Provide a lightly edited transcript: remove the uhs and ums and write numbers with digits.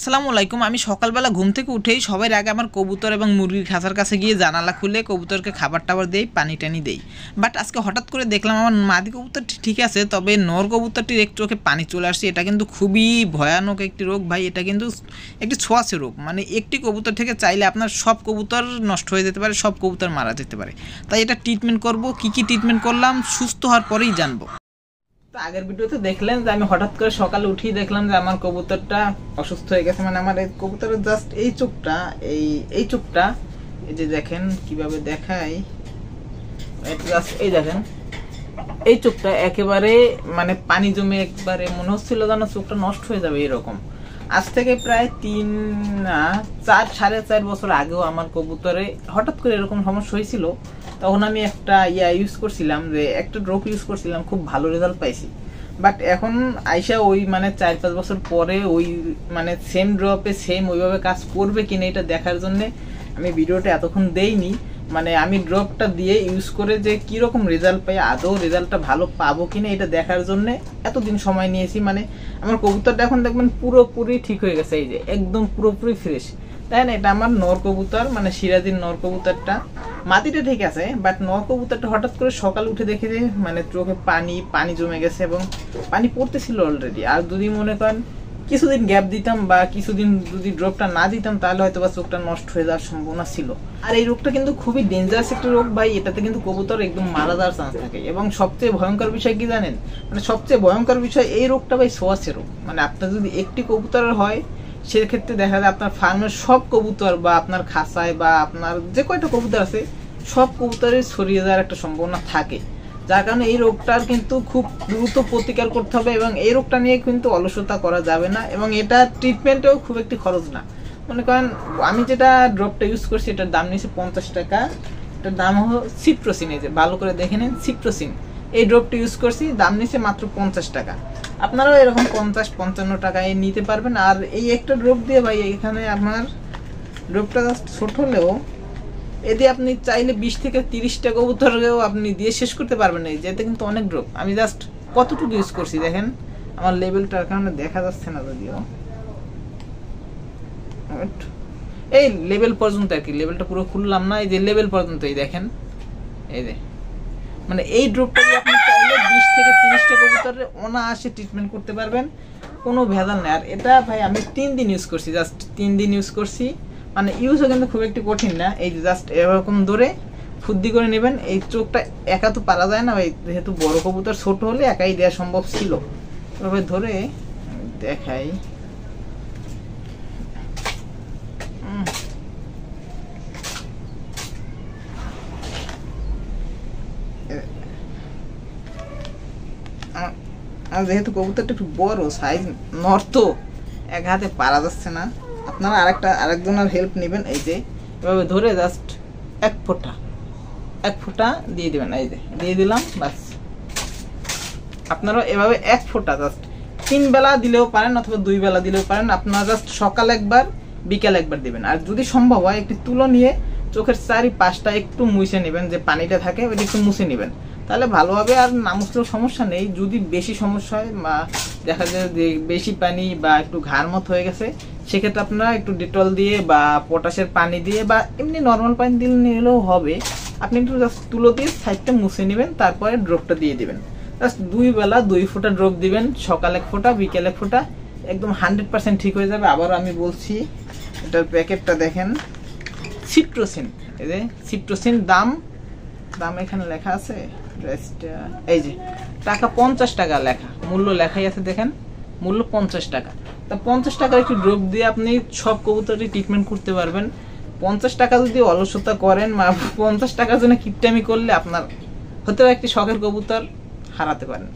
আসসালামু আলাইকুম। আমি সকালবেলা ঘুম থেকে উঠেই সবার আগে আমার কবুতর এবং মুরগির খাঁচার কাছে গিয়ে জানালা খুলে কবুতরকে খাবার টাবার দেই, পানি টানি দেই। বাট আজকে হঠাৎ করে দেখলাম আমার মাদি কবুতরটি ঠিক আছে, তবে নর কবুতরটির একটু চোখে পানি চলে আসছে। এটা কিন্তু খুবই ভয়ানক একটি রোগ ভাই। এটা কিন্তু একটি ছোঁয়াচে রোগ, মানে একটি কবুতর থেকে চাইলে আপনার সব কবুতর নষ্ট হয়ে যেতে পারে, সব কবুতর মারা যেতে পারে। তাই এটা ট্রিটমেন্ট করব, কি ট্রিটমেন্ট করলাম সুস্থ হওয়ার পরেই জানবো। তো আগের ভিডিওতে দেখলেন যে আমি হঠাৎ করে সকালে উঠেই দেখলাম যে আমার কবুতরটা অসুস্থ হয়ে গেছে। মানে আমার এই কবুতরের জাস্ট এই চোখটা, এই চোখটা, এই যে দেখেন কিভাবে দেখাই, এই দেখেন এই চোখটা একেবারে মানে পানি জমে একবারে মনে হচ্ছিল যেন চোখটা নষ্ট হয়ে যাবে এরকম। আজ থেকে প্রায় 4.5 বছর আগেও আমার কবুতরে হঠাৎ করে এরকম সমস্যা হয়েছিল। তখন আমি একটা ইউজ করছিলাম, যে একটা ড্রপ ইউজ করছিলাম, খুব ভালো রেজাল্ট পাইছি। বাট এখন আইসা ওই মানে 4-5 বছর পরে ওই মানে সেম ড্রপে সেম ওইভাবে কাজ করবে কিনা এটা দেখার জন্য আমি ভিডিওটা এতক্ষণ দেইনি। মানে আমি ড্রপটা দিয়ে ইউজ করে যে কিরকম রেজাল্ট পাই, আদৌ রেজাল্টটা ভালো পাবো কিনা এটা দেখার জন্য এতদিন সময় নিয়েছি। মানে আমার কবুতরটা এখন দেখবেন পুরোপুরি ঠিক হয়ে গেছে, এই যে একদম পুরোপুরি ফ্রেশ। তাই না? এটা আমার নর কবুতর, মানে সিরাজির নর কবুতরটা। মাটিটা ঠিক আছে, বাট নর কবুতরটা হঠাৎ করে সকাল উঠে দেখে যে মানে চোখে পানি জমে গেছে এবং পানি পড়তেছিল অলরেডি। আর যদি মনে করেন কিছুদিন গ্যাপ দিতাম বা কিছুদিন যদি ড্রপটা না দিতাম তাহলে হয়তো বা চোখটা নষ্ট হয়ে যাওয়ার সম্ভাবনা ছিল। আর এই রোগটা কিন্তু খুবই ডেঞ্জারাস একটা রোগ ভাই। এটাতে কিন্তু কবুতর একদম মারা যাওয়ার চান্স থাকে। এবং সবচেয়ে ভয়ঙ্কর বিষয় কি জানেন? মানে সবচেয়ে ভয়ঙ্কর বিষয় এই রোগটা ভাই ছোঁয়াচে রোগ। মানে আপনার যদি একটি কবুতরের হয় সেক্ষেত্রে দেখা যায় আপনার ফার্মের সব কবুতর বা আপনার খাঁচায় বা আপনার যে কয়টা কবুতর আছে সব কবুতরে ছড়িয়ে যাওয়ার একটা সম্ভাবনা থাকে। যার কারণে এই রোগটার কিন্তু খুব দ্রুত প্রতিকার করতে হবে এবং এই রোগটা নিয়ে কিন্তু অলসতা করা যাবে না। এবং এটা ট্রিটমেন্টেও খুব একটি খরচ না। মনে করেন আমি যেটা ড্রপটা ইউজ করছি এটার দাম নিয়েছে 50 টাকা। এটার দাম হলো সিপ্রোসিন। এই যে ভালো করে দেখে নেন, সিপ্রোসিন এই ড্রপটা ইউজ করছি, দাম নিয়েছে মাত্র 50 টাকা। আপনারাও এরকম 50-55 টাকায় নিতে পারবেন। আর এই একটা ড্রপ দিয়ে ভাই এখানে আপনার ড্রপটা জাস্ট ছোট হলেও এতে আপনি চাইলে 20 থেকে 30টা কবুতরেও আপনি দিয়ে শেষ করতে পারবেন। এই যেতে কিন্তু অনেক ড্রপ। আমি জাস্ট কতটুকু ইউজ করছি দেখেন, আমার লেভেলটার কারণে দেখা যাচ্ছে না যদিও, এই লেভেল পর্যন্ত আর কি, লেভেলটা পুরো খুললাম না, এই যে লেভেল পর্যন্ত এই দেখেন, এই যে মানে এই ড্রপটা দিয়ে আপনি চাইলে 20 থেকে 30টা কবুতরের অনায়াসে ট্রিটমেন্ট করতে পারবেন, কোনো ভেজাল নেই। আর এটা ভাই আমি 3 দিন ইউজ করছি, জাস্ট 3 দিন ইউজ করছি। মানে ইউজও কিন্তু খুব একটু কঠিন না। এই যে জাস্ট এরকম ধরে ফুদ্দি করে নেবেন। এই চোখটা একা তো পারা যায় না ভাই, যেহেতু বড় কবুতর, ছোট হলে একাই দেওয়া সম্ভব ছিল। এভাবে ধরে দেখাই, আর যেহেতু কবুতরটা একটু বড় সাইজ, নর তো এক হাতে পারা যাচ্ছে না, আপনারা আরেকজনের হেল্প নেবেন। এই যে এভাবে ধরে জাস্ট এক ফোঁটা দিয়ে দিবেন। এই যে দিয়ে দিলাম, বাস। আপনারা এভাবে এক ফোঁটা জাস্ট 3 বেলা দিলেও পারেন অথবা 2 বেলা দিলেও পারেন। আপনারা জাস্ট সকাল একবার বিকাল একবার দিবেন। আর যদি সম্ভব হয় একটি তুলো নিয়ে চোখের চারিপাশটা একটু মুছে নেবেন, যে পানিটা থাকে ওইটা একটু মুছে নেবেন, তাহলে ভালো হবে। আর না মুছলেও সমস্যা নেই। যদি বেশি সমস্যা হয় বা দেখা যায় যে বেশি পানি বা একটু ঘাড় মত হয়ে গেছে, সেক্ষেত্রে আপনারা একটু ডেটল দিয়ে বা পটাশের পানি দিয়ে বা এমনি নর্মাল পানি দিলে নিলেও হবে। আপনি একটু জাস্ট তুলো দিয়ে সাইডটা মুছে নেবেন, তারপরে ড্রপটা দিয়ে দিবেন। জাস্ট 2 বেলা 2 ফোঁটা ড্রপ দিবেন, সকাল 1 ফোঁটা বিকেল 1 ফোঁটা, একদম 100% ঠিক হয়ে যাবে। আবার আমি বলছি, এটার প্যাকেটটা দেখেন, সিপ্রোসিন। এই যে সিপ্রোসিন, দাম এখানে লেখা আছে, এই যে টাকা 50 টাকা লেখা, মূল্য লেখাই আছে দেখেন, মূল্য 50 টাকা। তা 50 টাকার একটি ড্রপ দিয়ে আপনি সব কবুতরই ট্রিটমেন্ট করতে পারবেন। 50 টাকা যদি অলসতা করেন বা 50 টাকার জন্য কিপটামি করলে আপনার হতে পারে একটি শখের কবুতর হারাতে পারেন।